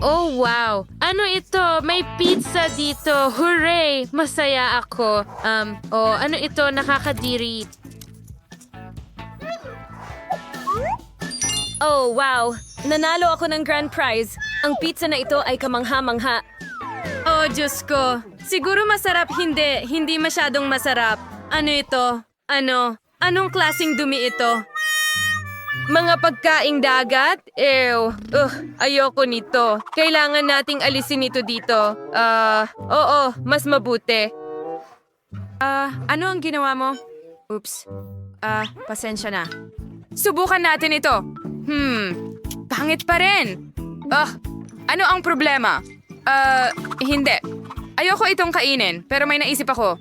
Oh, wow. Ano ito? May pizza dito. Hooray! Masaya ako. Ano ito? Nakakadiri. Oh, wow! Nanalo ako ng grand prize. Ang pizza na ito ay kamangha-mangha. Oh, Diyos ko. Siguro masarap hindi. Hindi masyadong masarap. Ano ito? Anong klaseng dumi ito? Mga pagkaing dagat? Ew. Ayoko nito. Kailangan nating alisin ito dito. Oo, mas mabuti. Ano ang ginawa mo? Oops. Pasensya na. Subukan natin ito. Pangit pa rin. Ano ang problema? Hindi. Ayoko itong kainin, pero may naisip ako.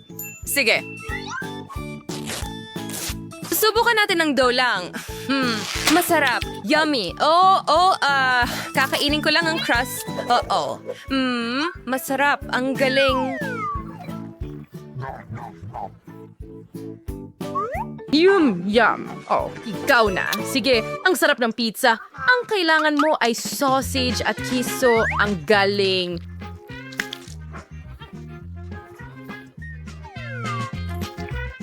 Sige. Subukan natin ng dough lang. Masarap. Yummy. Kakainin ko lang ang crust. Masarap. Ang galing. Yum! Oh, ikaw na. Sige, ang sarap ng pizza. Ang kailangan mo ay sausage at kiso. Ang galing.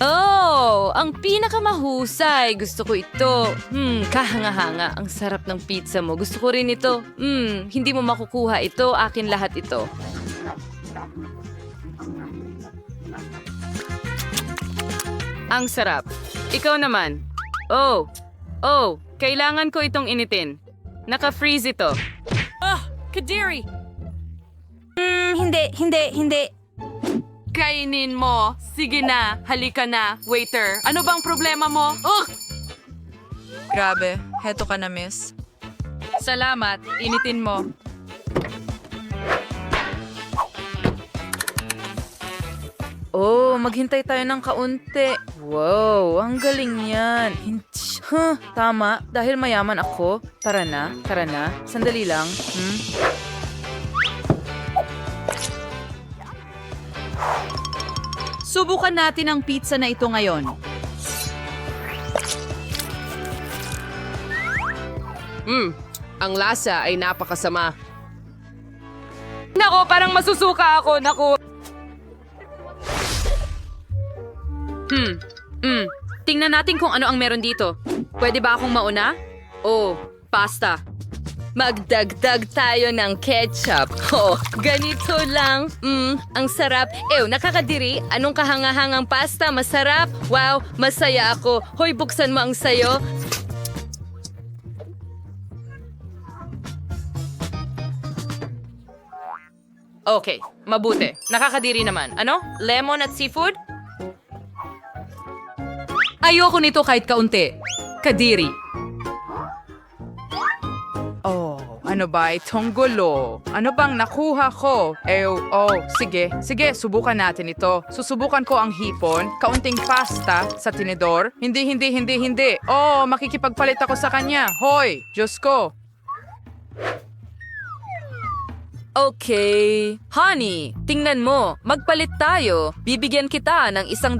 Oh, ang pinakamahusay. Gusto ko ito. Kahanga-hanga. Ang sarap ng pizza mo. Gusto ko rin ito. Hindi mo makukuha ito. Akin lahat ito. Ang sarap. Ikaw naman. Oh, kailangan ko itong initin. Naka-freeze ito. Kadiri! Hindi. Kainin mo. Sige na. Halika na. Waiter. Ano bang problema mo? Grabe, heto ka na, miss. Salamat. Initin mo. Oh, maghintay tayo ng kaunti. Wow, ang galing yan. Tama, dahil mayaman ako. Tara na. Sandali lang. Subukan natin ang pizza na ito ngayon. Ang lasa ay napakasama. Nako, parang masusuka ako. Nako. Tingnan natin kung ano ang meron dito. Pwede ba akong mauna? Oh, pasta. Magdagdag tayo ng ketchup. Ganito lang. Ang sarap. Nakakadiri. Anong kahangahangang pasta? Masarap. Wow, masaya ako. Hoy, buksan mo ang sayo. Okay, mabuti. Nakakadiri naman. Ano? Lemon at seafood? Ayoko nito kahit kaunti. Kadiri. Oh, ano ba itong gulo? Ano bang nakuha ko? Sige, subukan natin ito. Susubukan ko ang hipon, kaunting pasta sa tinidor. Hindi. Oh, makikipagpalit ako sa kanya. Hoy, Diyos ko. Okay. Honey, tingnan mo. Magpalit tayo. Bibigyan kita ng $100.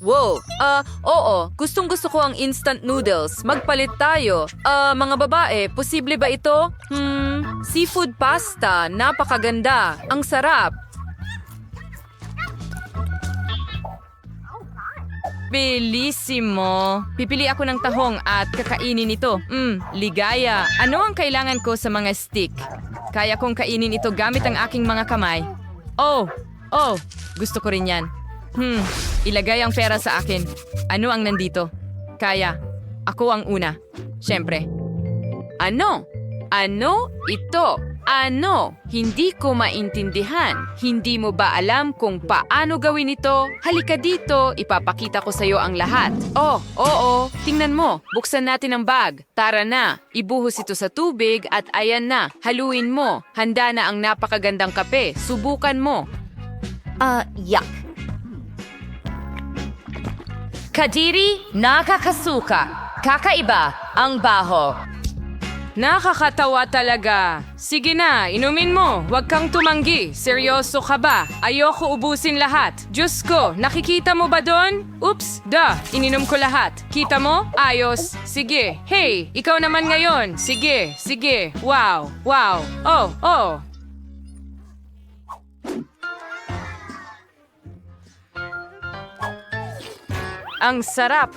Wow. Oo. Gustong-gusto ko ang instant noodles. Magpalit tayo. Mga babae, posible ba ito? Seafood pasta. Napakaganda. Ang sarap. Belissimo. Pipili ako ng tahong at kakainin ito. Ligaya. Ano ang kailangan ko sa mga stick? Kaya kong kainin ito gamit ang aking mga kamay. Oh, gusto ko rin yan. Ilagay ang pera sa akin. Ano ang nandito? Kaya, ako ang una. Siyempre. Ano? Ano ito? Ano? Hindi ko maintindihan. Hindi mo ba alam kung paano gawin ito? Halika dito, ipapakita ko sa'yo ang lahat. Oo. Tingnan mo, buksan natin ang bag. Tara na, ibuhos ito sa tubig at ayan na, haluin mo. Handa na ang napakagandang kape. Subukan mo. Yuck. Kadiri, nakakasuka. Kakaiba, ang baho. Nakakatawa talaga. Sige na, inumin mo. Huwag kang tumanggi. Seryoso ka ba? Ayoko ubusin lahat. Diyos ko, nakikita mo ba doon? Oops, ininom ko lahat. Kita mo? Ayos. Sige. Hey, ikaw naman ngayon. Sige, sige. Wow, wow. Oh. Ang sarap.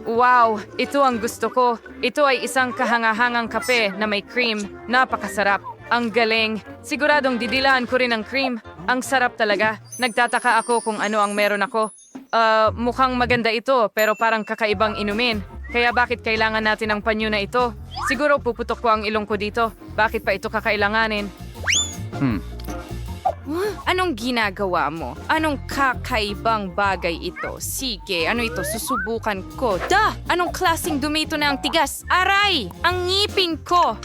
Wow, ito ang gusto ko. Ito ay isang kahangahangang kape na may cream. Napakasarap. Ang galing. Siguradong didilaan ko rin ang cream. Ang sarap talaga. Nagtataka ako kung ano ang meron ako. Mukhang maganda ito pero parang kakaibang inumin. Kaya bakit kailangan natin ang panyo na ito? Siguro puputok ko ang ilong ko dito. Bakit pa ito kakailanganin? Anong ginagawa mo? Anong kakaibang bagay ito? Sige, ano ito? Susubukan ko. Anong klaseng dumi ito na ang tigas? Aray! Ang ngipin ko!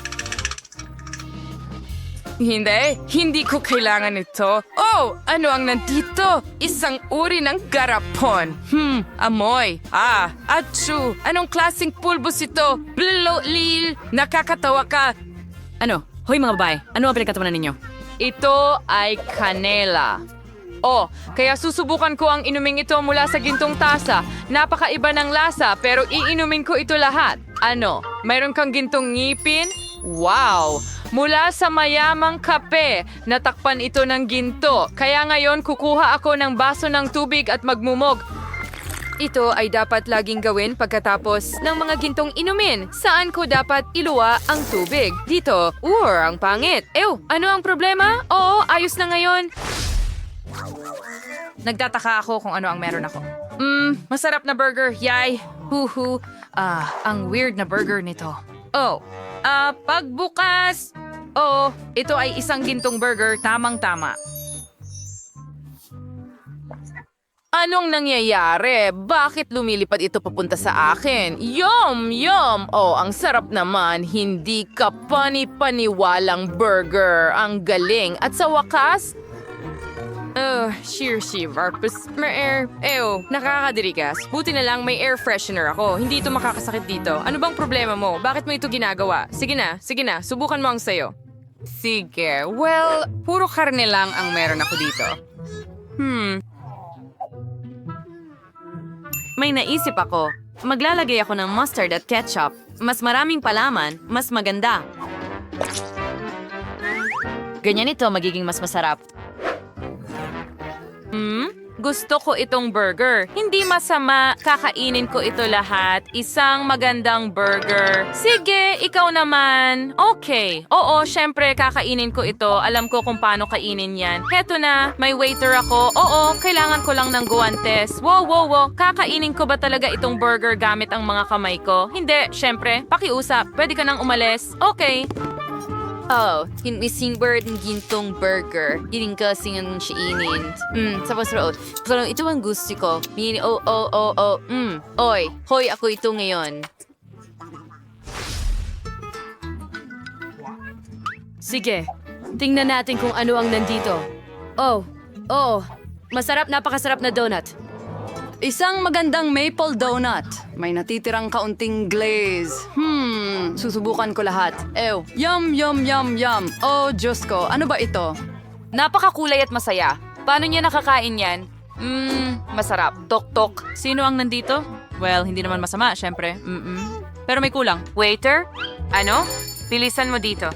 Hindi ko kailangan ito. Oh, ano ang nandito? Isang uri ng garapon. Amoy. Achoo! Anong klaseng pulbos ito? Blilolil! Nakakatawa ka. Ano? Hoy mga babae, ano ang pinagkatawanan ninyo? Ito ay kanela. Kaya susubukan ko ang inuming ito mula sa gintong tasa. Napakaiba ng lasa pero iinumin ko ito lahat. Ano? Mayroon kang gintong ngipin? Wow! Mula sa mayamang kape, natakpan ito ng ginto. Kaya ngayon kukuha ako ng baso ng tubig at magmumog. Ito ay dapat laging gawin pagkatapos ng mga gintong inumin. Saan ko dapat iluwa ang tubig? Dito. Ang pangit. Ano ang problema? Oo, ayos na ngayon. Nagtataka ako kung ano ang meron ako. Masarap na burger. Yay. Huhu. Ang weird na burger nito. Pagbukas. Ito ay isang gintong burger. Tamang-tama. Anong nangyayari? Bakit lumilipad ito papunta sa akin? Yum! Yum! Ang sarap naman. Hindi ka pani-paniwalang burger. Ang galing. At sa wakas, nakakadirigas. Buti na lang may air freshener ako. Hindi ito makakasakit dito. Ano bang problema mo? Bakit mo ito ginagawa? Sige na. Subukan mo ang sayo. Sige. Well, puro karne lang ang meron ako dito. May naisip ako. Maglalagay ako ng mustard at ketchup. Mas maraming palaman, mas maganda. Ganyan ito magiging mas masarap. Gusto ko itong burger. Hindi masama. Kakainin ko ito lahat. Isang magandang burger. Sige, ikaw naman. Okay. Oo, syempre kakainin ko ito. Alam ko kung paano kainin yan. Heto na, may waiter ako. Oo, kailangan ko lang ng guwantes. Wow. Kakainin ko ba talaga itong burger gamit ang mga kamay ko? Hindi, syempre. Pakiusap. Pwede ka nang umalis. Okay. Missing bird ng gintong burger. Hiling kasi ng siinin. Tapos pero ito ang gusto ko. Hoy, ako ito ngayon. Sige, tingnan natin kung ano ang nandito. Masarap, napakasarap na donut. Isang magandang maple donut. May natitirang kaunting glaze. Susubukan ko lahat. Yum. Oh, Diyos ko. Ano ba ito? Napakakulay at masaya. Paano niya nakakain yan? Masarap. Tok-tok. Sino ang nandito? Well, hindi naman masama, syempre. Pero may kulang. Waiter? Ano? Bilisan mo dito.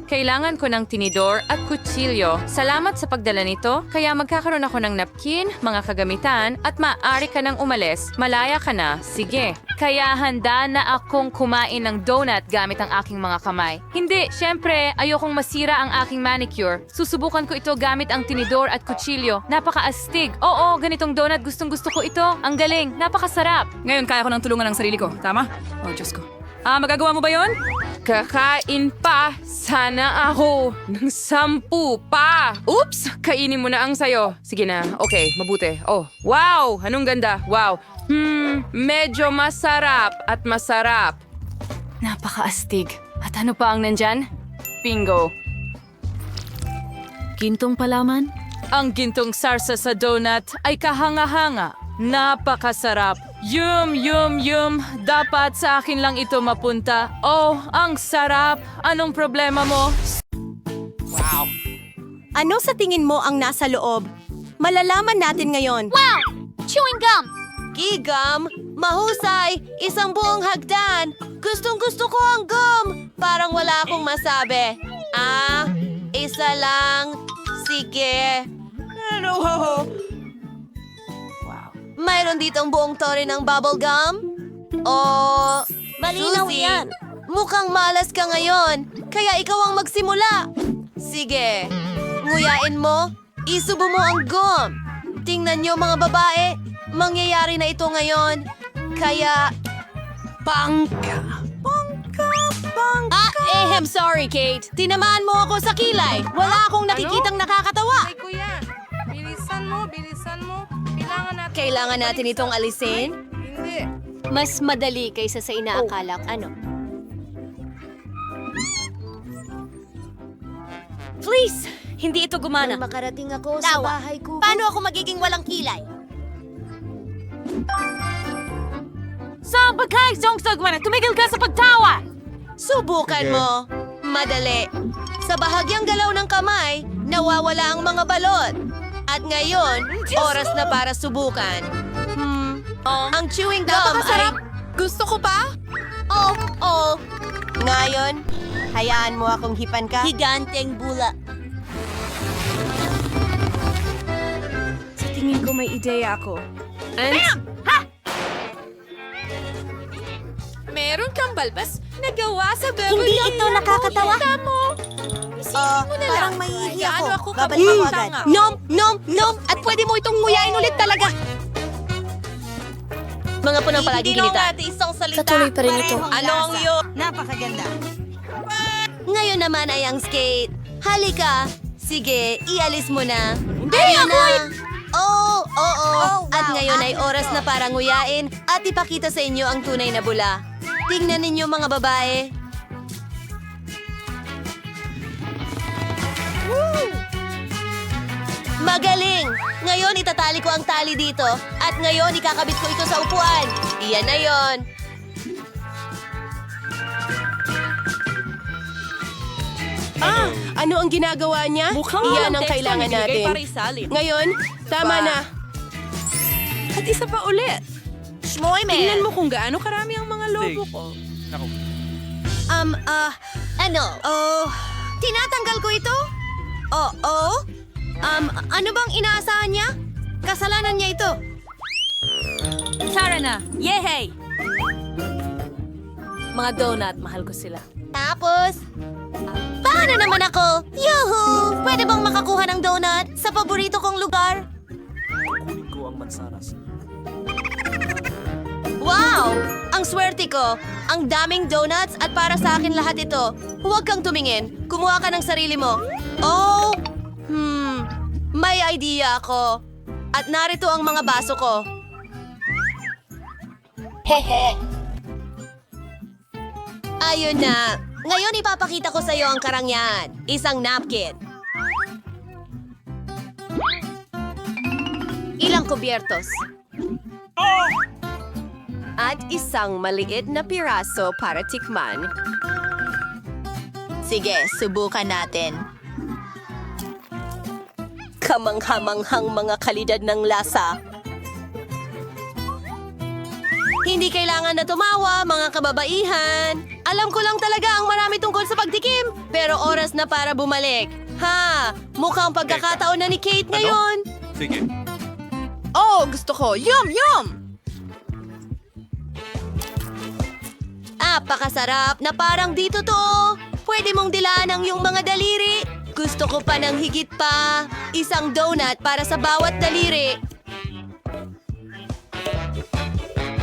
Kailangan ko ng tinidor at kutsilyo. Salamat sa pagdala nito, kaya magkakaroon ako ng napkin, mga kagamitan, at maaari ka nang umalis. Malaya ka na. Sige. Kaya handa na akong kumain ng donut gamit ang aking mga kamay. Hindi, syempre, ayokong masira ang aking manicure. Susubukan ko ito gamit ang tinidor at kutsilyo. Napakaastig. Oo, ganitong donut, gustong-gusto ko ito. Ang galing, napakasarap. Ngayon, kaya ko nang tulungan ang sarili ko. Tama? Oh, Diyos ko. Magagawa mo ba yon? Kakain pa. Sana ako ng 10 pa. Oops! Kainin mo na ang sayo. Sige na. Okay, mabuti. Wow! Anong ganda. Wow. Medyo masarap at masarap. Napakaastig. At ano pa ang nandyan? Bingo. Gintong palaman? Ang gintong sarsa sa donut ay kahanga-hanga. Napakasarap. Yum. Dapat sa akin lang ito mapunta. Oh, ang sarap. Anong problema mo? Ano sa tingin mo ang nasa loob? Malalaman natin ngayon. Wow! Chewing gum! Gigam! Mahusay! Isang buong hagdan! Gustong-gusto ko ang gum! Parang wala akong masabi. Isa lang. Sige. Mayroon ditong buong tore ng bubble gum? Malinaw Suzy, yan. mukhang malas ka ngayon. Kaya ikaw ang magsimula. Sige. Nguyain mo. Isubo mo ang gum. Tingnan niyo mga babae. Mangyayari na ito ngayon. Kaya... Bangka! Sorry, Kate. Tinamaan mo ako sa kilay. Wala akong nakikitang nakakatawa. Kuya, bilisan mo. Kailangan natin itong alisin. Hindi. Mas madali kaysa sa inaakala ko. Ano? Please! Hindi ito gumana. Makarating ako sa bahay ko. Paano ako magiging walang kilay? Sa pagkaisong sagwana, tumigil ka sa pagtawa! Subukan mo. Madali. Sa bahagyang galaw ng kamay, nawawala ang mga balot. At ngayon, oras na para subukan. Ang chewing gum ay... Gusto ko pa? Oh. Ngayon, hayaan mo akong hipan ka. Higanteng bula. Sa tingin ko may ideya ako. Meron kang balbas na gawa sa Hindi ito nakakatawa. Parang mahihiya ako. Babalik ako agad. Nom! At pwede mo itong nguyain ulit talaga. Mga punang palagi ginita. Patuloy pa rin ito. Ano ang iyo? Napakaganda. Ngayon naman ay ang skate. Halika. Sige, ialis mo na. Ayun na. Oo. At ngayon ay oras na para nguyain at ipakita sa inyo ang tunay na bula. Tingnan ninyo mga babae. Magaling! Ngayon itatali ko ang tali dito at ngayon ikakabit ko ito sa upuan. Iyan na yon. Ano ang ginagawa niya? Iyan ang kailangan natin. Ngayon, tama na. At isa pa ulit. Tingnan mo kung gaano karami ang mga lobo ko. Ano? Tinatanggal ko ito? Ano bang inaasahan niya? Kasalanan niya ito. Tara na! Yehey! Mga donut, mahal ko sila. Tapos, paano naman ako? Yuhu! Pwede bang makakuha ng donut sa paborito kong lugar? Wow! Ang swerte ko! Ang daming donuts at para sa akin lahat ito. Huwag kang tumingin. Kumuha ka ng sarili mo. May idea ako. At narito ang mga baso ko. Ayun na. Ngayon ipapakita ko sa iyo ang karangyaan. Isang napkin. Ilang kubyertos. At isang maliit na piraso para tikman. Sige, subukan natin. Kamanghamanghang mga kalidad ng lasa. Hindi kailangan na tumawa, mga kababaihan. Alam ko lang talaga ang marami tungkol sa pagtikim, pero oras na para bumalik. Mukhang pagkakataon na ni Kate ngayon. Sige. Gusto ko. Yum! Napakasarap na parang dito to. Pwede mong dilaan ang iyong mga daliri. Gusto ko pa ng higit pa. Isang donut para sa bawat daliri.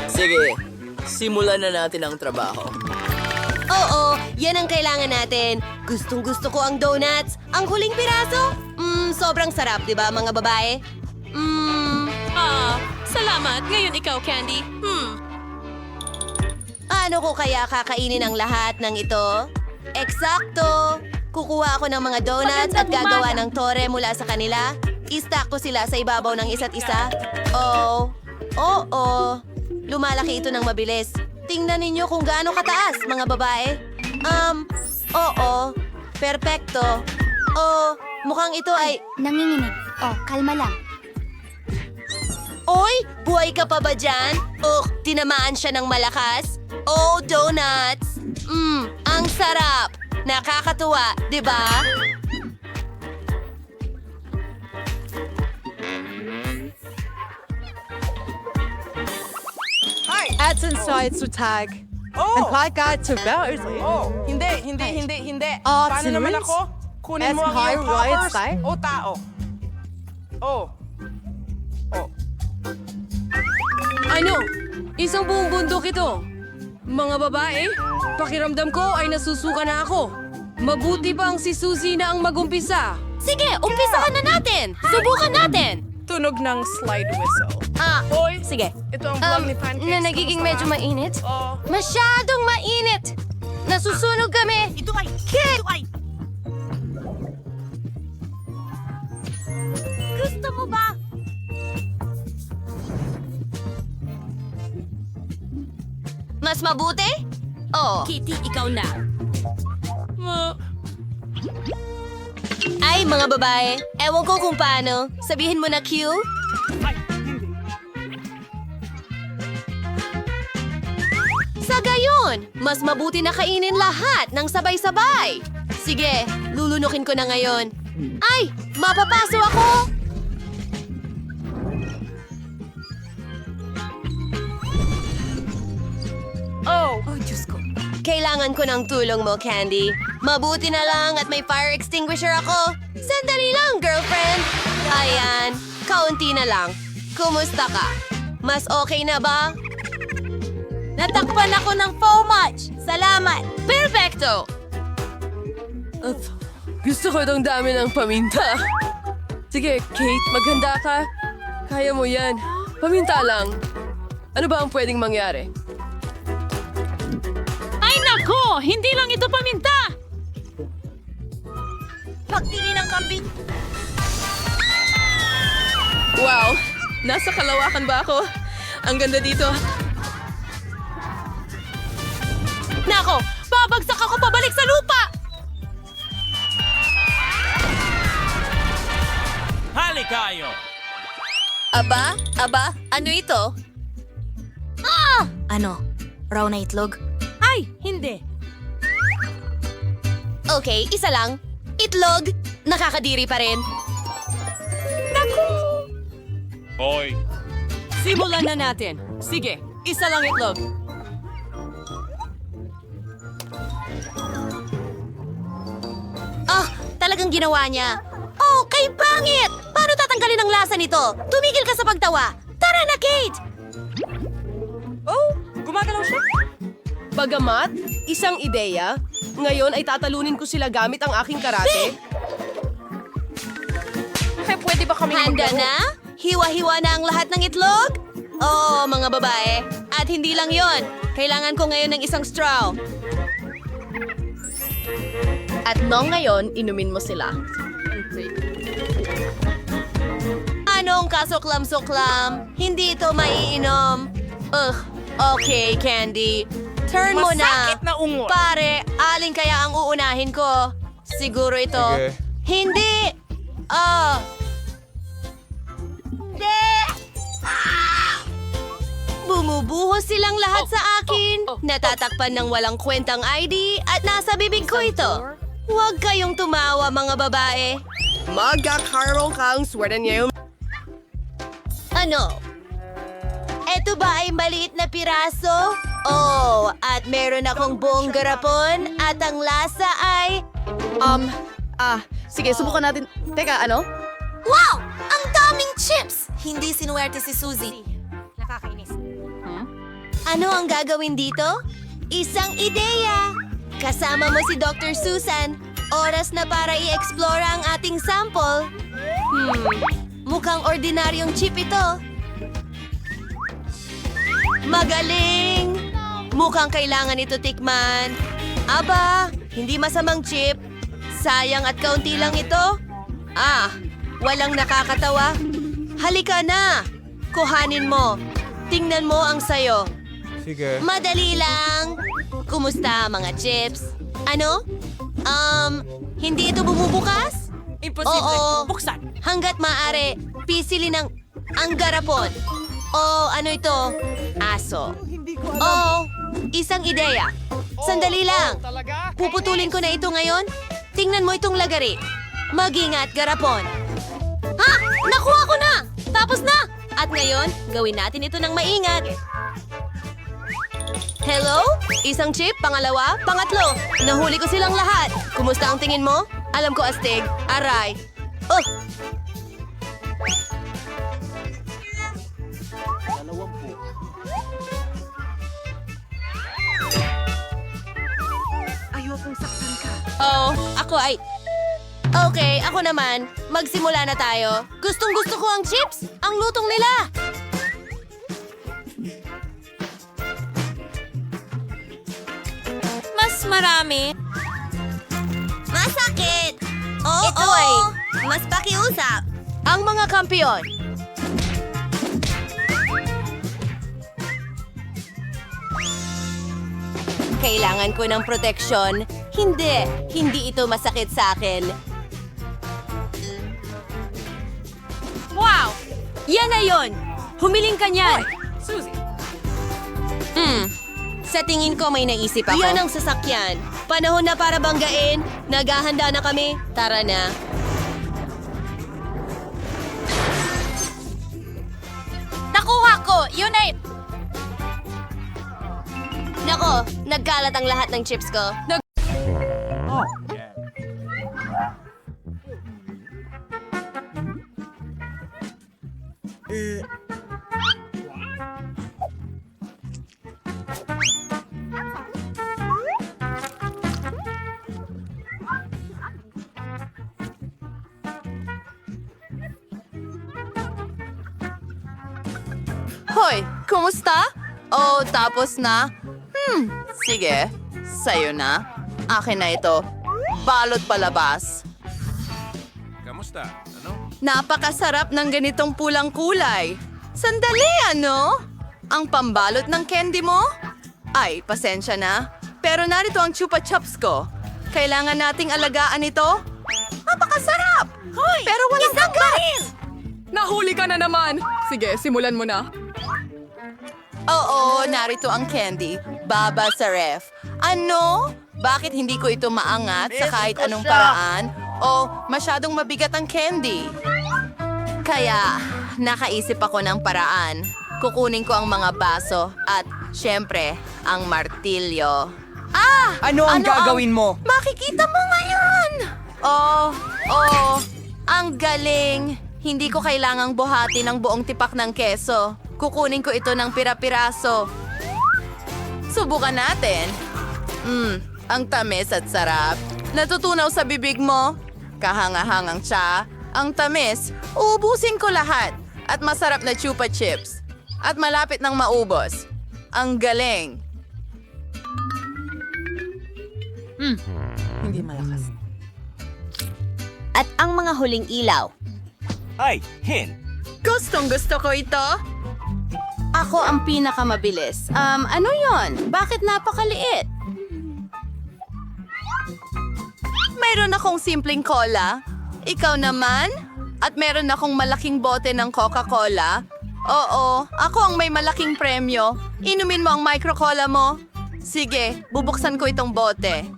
Sige, simulan na natin ang trabaho. Oo, yan ang kailangan natin. Gustong-gusto ko ang donuts. Ang huling piraso? Sobrang sarap, di ba mga babae? Salamat. Ngayon ikaw, Candy. Ano ko kaya kakainin ang lahat ng ito? Eksakto! Kukuha ako ng mga donuts at gagawa ng tore mula sa kanila. I-stack ko sila sa ibabaw ng isa't isa. Oo. lumalaki ito ng mabilis. Tingnan ninyo kung gaano kataas, mga babae. Oo. Perpekto. Oh, mukhang ito ay... Nanginginig. Oh, kalma lang. Oy, buhay ka pa ba dyan? Tinamaan siya ng malakas. Oh, donuts. Ang sarap. Nakakatuwa, di ba? Ads inside to tag. And like God to bears. Hindi. Ah, Paano naman serious? ako? Kunin As mo ang high iyong riot toppers style? o tao? Oh. Ano? Isang buong bundok ito. Mga babae, pakiramdam ko ay nasusuka na ako. Mabuti pang si Suzy na ang magumpisa. Sige, umpisahan na natin. Subukan natin. Tunog ng slide whistle. Hoy, sige. Ito ang vlog ni Pancakes. Na nagiging medyo mainit? Oh. Masyadong mainit! Nasusunog kami! Ito ay... Gusto mo ba? Mas mabuti? Oo. Kitty, ikaw na. Ay, mga babae, ewan ko kung paano. Sabihin mo na Q? Sa gayon, mas mabuti na kainin lahat ng sabay-sabay. Sige, lulunukin ko na ngayon. Ay, mapapaso ako! Oh. Diyos ko. Kailangan ko ng tulong mo, Candy. Mabuti na lang at may fire extinguisher ako. Sandali lang, girlfriend. Ayan, kaunti na lang. Kumusta ka? Mas okay na ba? Natakpan ako ng Fomage. Salamat. Perfecto. Gusto ko itong dami ng paminta. Sige, Kate, maghanda ka. Kaya mo yan. Paminta lang. Ano ba ang pwedeng mangyari? Ay nako! Hindi lang ito paminta! Pagtili ng kambing. Wow! Nasa kalawakan ba ako? Ang ganda dito. Nako, babagsak ako pabalik sa lupa! Halikayo! Aba, ano ito? Ano? Raw na itlog? Ay, hindi. Okay, isa lang. Itlog, nakakadiri pa rin. Hoy! Simulan na natin. Sige, isa lang itlog. Talagang ginawa niya. Oh, kay pangit! Paano tatanggalin ang lasa nito? Tumigil ka sa pagtawa. Tara na, Kate! Oh, gumagalaw siya. Bagamat, isang ideya, ngayon ay tatalunin ko sila gamit ang aking karate. Pwede ba kami Handa maglaro? na? Hiwa-hiwa na ang lahat ng itlog? Oo, mga babae. At hindi lang yon. Kailangan ko ngayon ng isang straw. At nung ngayon, inumin mo sila. Anong kasuklam-suklam? Hindi ito maiinom. Okay, Candy. Turn mo na. Masakit na ungol. Pare, alin kaya ang uunahin ko? Siguro ito. Sige. Hindi! Hindi! Bumubuhos silang lahat sa akin. Natatakpan ng walang kwentang ID at nasa bibig ko ito. Huwag kayong tumawa, mga babae. Magkakaroon kang swerte ngayon. Ano? Eto ba ay maliit na piraso? Oh, at meron akong buong garapon at ang lasa ay... Sige, subukan natin. Teka, ano? Wow! Ang daming chips! Hindi sinuwerte si Suzy. Nakakainis. Ano ang gagawin dito? Isang ideya! Kasama mo si Dr. Susan. Oras na para i-explore ang ating sample. Mukhang ordinaryong chip ito. Magaling! Mukhang kailangan ito tikman. Aba, hindi masamang chip. Sayang at kaunti lang ito. Walang nakakatawa. Halika na! Kuhanin mo. Tingnan mo ang sayo. Sige. Madali lang. Kumusta mga chips? Ano? Hindi ito bumubukas? Imposible. Oo. Buksan. Hanggat maaari, pisili ng ang garapon. O ano ito? Aso. O isang ideya. Sandali lang. Puputulin ko na ito ngayon. Tingnan mo itong lagari. Mag-ingat, garapon. Ha? Nakuha ko na! Tapos na! At ngayon, gawin natin ito ng maingat. Hello? Isang chip, pangalawa, pangatlo. Nahuli ko silang lahat. Kumusta ang tingin mo? Alam ko, astig. Aray. Oh! Oh, ako ay... Okay, ako naman. Magsimula na tayo. Gustong-gusto ko ang chips. Ang lutong nila. Mas marami. Masakit. Oo, ito ay mas pakiusap. Ang mga kampiyon. Kailangan ko ng proteksyon. Hindi ito masakit sa akin. Wow! Yan na yun! Humiling ka niyan! Susie. Sa tingin ko may naisip ako. Yan ang sasakyan. Panahon na para banggain. Naghahanda na kami. Tara na. Nakuha ko! Yun ay... Nako, nagkalat ang lahat ng chips ko. Hoy, kumusta? Oh, tapos na? Sige. Sa'yo na. Akin na ito. Balot palabas. Kamusta? Ano? Napakasarap ng ganitong pulang kulay. Sandali, ano? Ang pambalot ng candy mo? Ay, pasensya na. Pero narito ang chupa chups ko. Kailangan nating alagaan ito. Napakasarap! Pero walang kagat! Nahuli ka na naman. Sige, simulan mo na. Oo, narito ang candy. Baba sa ref. Ano? Bakit hindi ko ito maangat sa kahit anong paraan? O masyadong mabigat ang candy? Kaya, nakaisip ako ng paraan. Kukunin ko ang mga baso at, syempre, ang martilyo. Ah! Ano ang gagawin mo? Makikita mo ngayon! Ang galing! Hindi ko kailangang buhati ng buong tipak ng keso. Kukunin ko ito ng pira-piraso. Subukan natin. Ang tamis at sarap. Natutunaw sa bibig mo. Kahanga-hangang tsa. Ang tamis, uubusin ko lahat. At masarap na chupa chips. At malapit ng maubos. Ang galing. Hindi malakas. At ang mga huling ilaw. Ay, Hin. Gustong gusto ko ito. Ako ang pinakamabilis. Ano yon? Bakit napakaliit? Mayroon akong simpleng cola. Ikaw naman? At meron akong malaking bote ng Coca-Cola. Oo, ako ang may malaking premyo. Inumin mo ang micro-cola mo. Sige, bubuksan ko itong bote.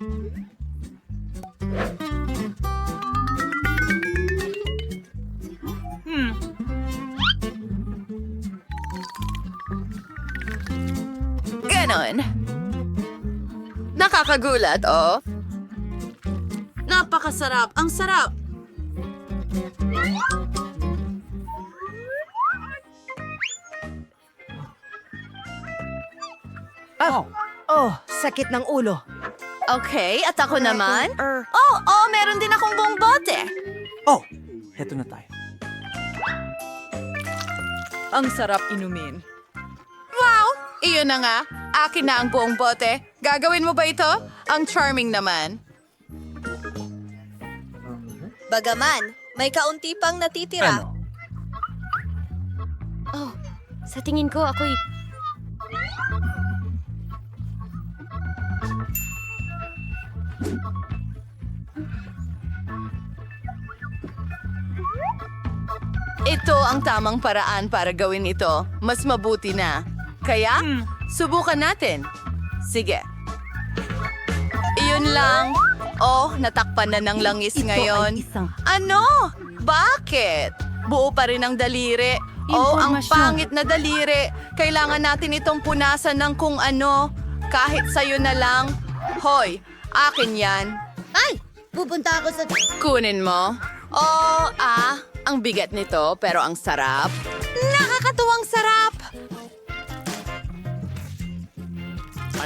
Ganon. Nakakagulat, oh. Napakasarap. Ang sarap. Sakit ng ulo. Okay, at ako naman? Meron din akong buong bote. Oh, heto na tayo. Ang sarap inumin. Wow! Iyon na nga. Akin na ang buong bote. Gagawin mo ba ito? Ang charming naman. Bagaman, may kaunti pang natitira. Sa tingin ko, ako'y... Ito ang tamang paraan para gawin ito. Mas mabuti na. Kaya, subukan natin. Sige. Iyon lang. Oh, natakpan na ng langis ngayon. Ano? Bakit? Buo pa rin ang daliri. Oh, ang pangit na daliri. Kailangan natin itong punasan ng kung ano. Kahit sa'yo na lang. Hoy, akin yan. Ay! Pupunta ako sa... Kunin mo. Oh, ang bigat nito pero ang sarap. Nakakatuwang sarap.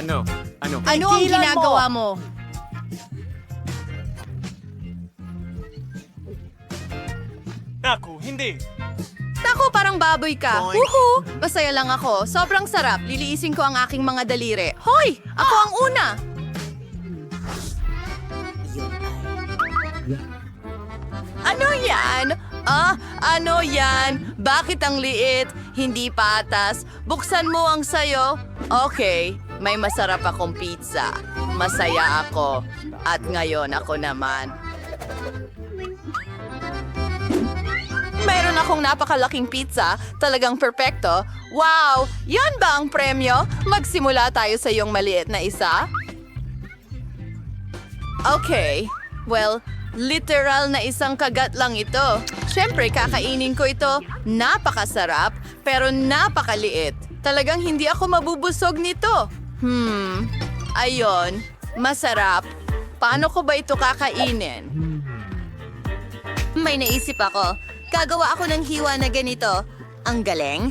Ano? Ano ang ginagawa mo? Naku, hindi. Naku, parang baboy ka. Woohoo! Masaya lang ako. Sobrang sarap. Liliisin ko ang aking mga daliri. Hoy! Ako ang una! Ano yan? Ano yan? Bakit ang liit? Hindi patas. Buksan mo ang sayo. Okay, may masarap akong pizza. Masaya ako. At ngayon ako naman. Mayroon akong napakalaking pizza. Talagang perpekto. Wow! Yan ba ang premyo? Magsimula tayo sa iyong maliit na isa? Okay. Well, literal na isang kagat lang ito. Siyempre, kakainin ko ito. Napakasarap, pero napakaliit. Talagang hindi ako mabubusog nito. Ayon. Masarap. Paano ko ba ito kakainin? May naisip ako. Gagawa ako ng hiwa na ganito. Ang galing.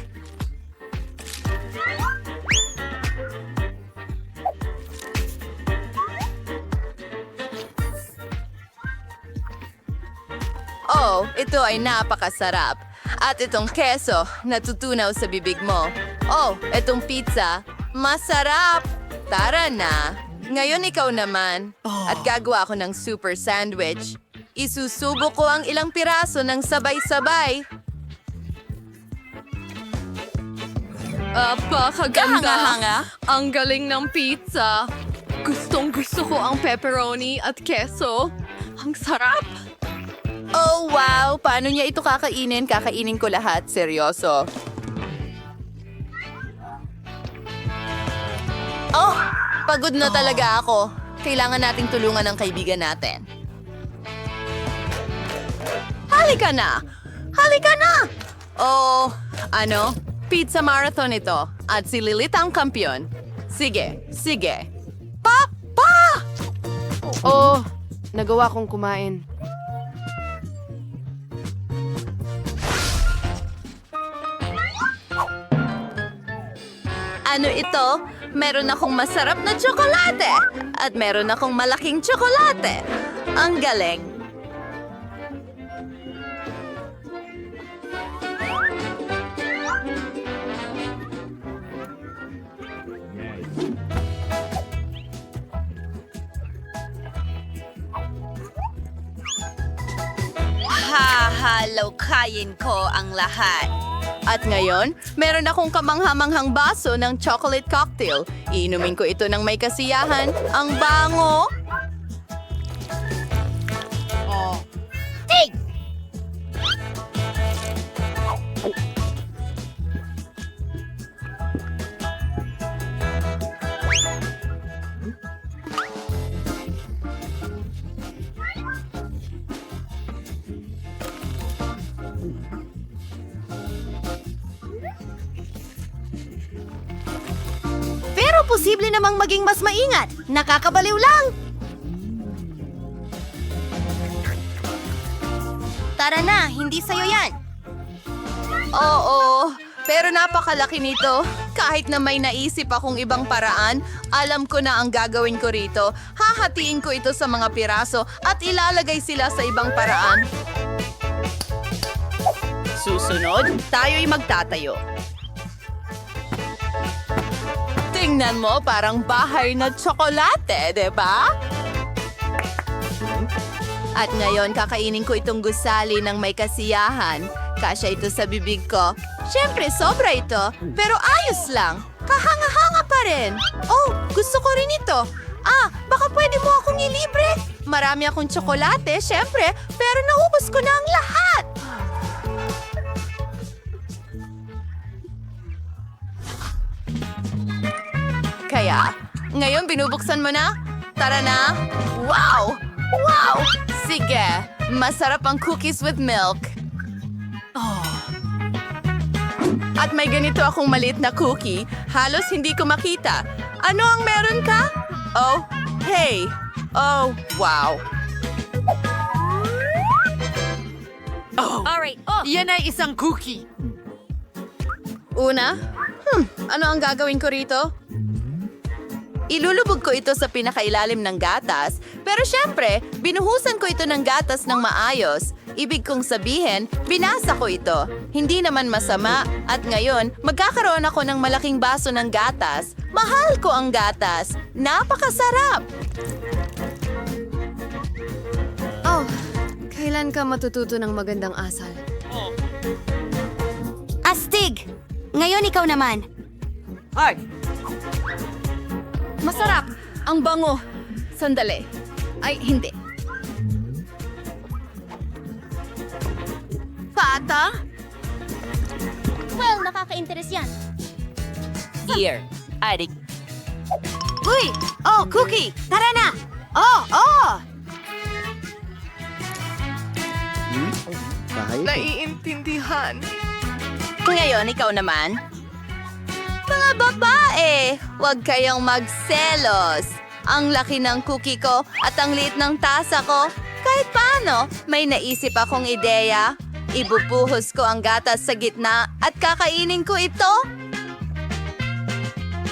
Oh, ito ay napakasarap. At itong keso, natutunaw sa bibig mo. Oh, itong pizza, masarap. Tara na. Ngayon ikaw naman. At gagawa ako ng super sandwich. Isusubo ko ang ilang piraso ng sabay-sabay. Apakaganda. Kahanga-hanga. Ang galing ng pizza. Gustong-gusto ko ang pepperoni at keso. Ang sarap. Oh, wow! Paano niya ito kakainin? Kakainin ko lahat. Seryoso. Oh! Pagod na talaga ako. Kailangan nating tulungan ang kaibigan natin. Halika na! Halika na! Oh, ano? Pizza marathon ito. At si Lilith ang kampiyon. Sige, sige. Papa! Oh, nagawa kong kumain. Ano ito? Meron akong masarap na tsokolate. At meron akong malaking tsokolate. Ang galing. Hahalawkayin ko ang lahat. At ngayon, meron akong kamanghamanghang baso ng chocolate cocktail. Iinumin ko ito ng may kasiyahan. Ang bango! Take! Pero posible namang maging mas maingat. Nakakabaliw lang. Tara na, hindi sa'yo yan. Oo, pero napakalaki nito. Kahit na may naisip akong ibang paraan, alam ko na ang gagawin ko rito. Hahatiin ko ito sa mga piraso at ilalagay sila sa ibang paraan. Susunod, tayo'y magtatayo. Tingnan mo, parang bahay na tsokolate, di ba? At ngayon, kakainin ko itong gusali ng may kasiyahan. Kasya ito sa bibig ko. Siyempre, sobra ito. Pero ayos lang. Kahanga-hanga pa rin. Oh, gusto ko rin ito. Baka pwede mo akong ilibre? Marami akong tsokolate, siyempre, pero naubos ko na ang lahat. Kaya, ngayon binubuksan mo na? Tara na! Wow! Wow! Sige, masarap ang cookies with milk. At may ganito akong maliit na cookie, halos hindi ko makita. Ano ang meron ka? Oh, hey! Oh, wow! Alright. Yan ay isang cookie. Una? Ano ang gagawin ko rito? Ilulubog ko ito sa pinakailalim ng gatas, pero syempre, binuhusan ko ito ng gatas ng maayos. Ibig kong sabihin, binasa ko ito. Hindi naman masama, at ngayon, magkakaroon ako ng malaking baso ng gatas. Mahal ko ang gatas. Napakasarap! Oh, kailan ka matututo ng magandang asal? Astig! Ngayon ikaw naman. Masarap! Ang bango! Sandali. Ay, hindi. Pata? Well, nakaka-interes yan. Here. Adik. Uy! Oh, cookie! Tara na! Oh! Naiintindihan. Ngayon, ikaw naman. Mga babae, huwag kayong magselos. Ang laki ng cookie ko at ang liit ng tasa ko. Kahit paano, may naisip akong ideya. Ibubuhos ko ang gatas sa gitna at kakainin ko ito.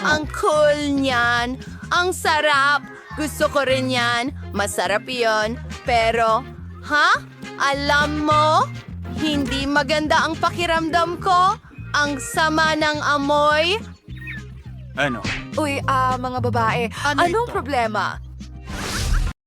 Ang cool niyan. Ang sarap. Gusto ko rin yan. Masarap yon. Pero, alam mo, hindi maganda ang pakiramdam ko. Ang sama ng amoy. Ano? Uy, mga babae, anong problema?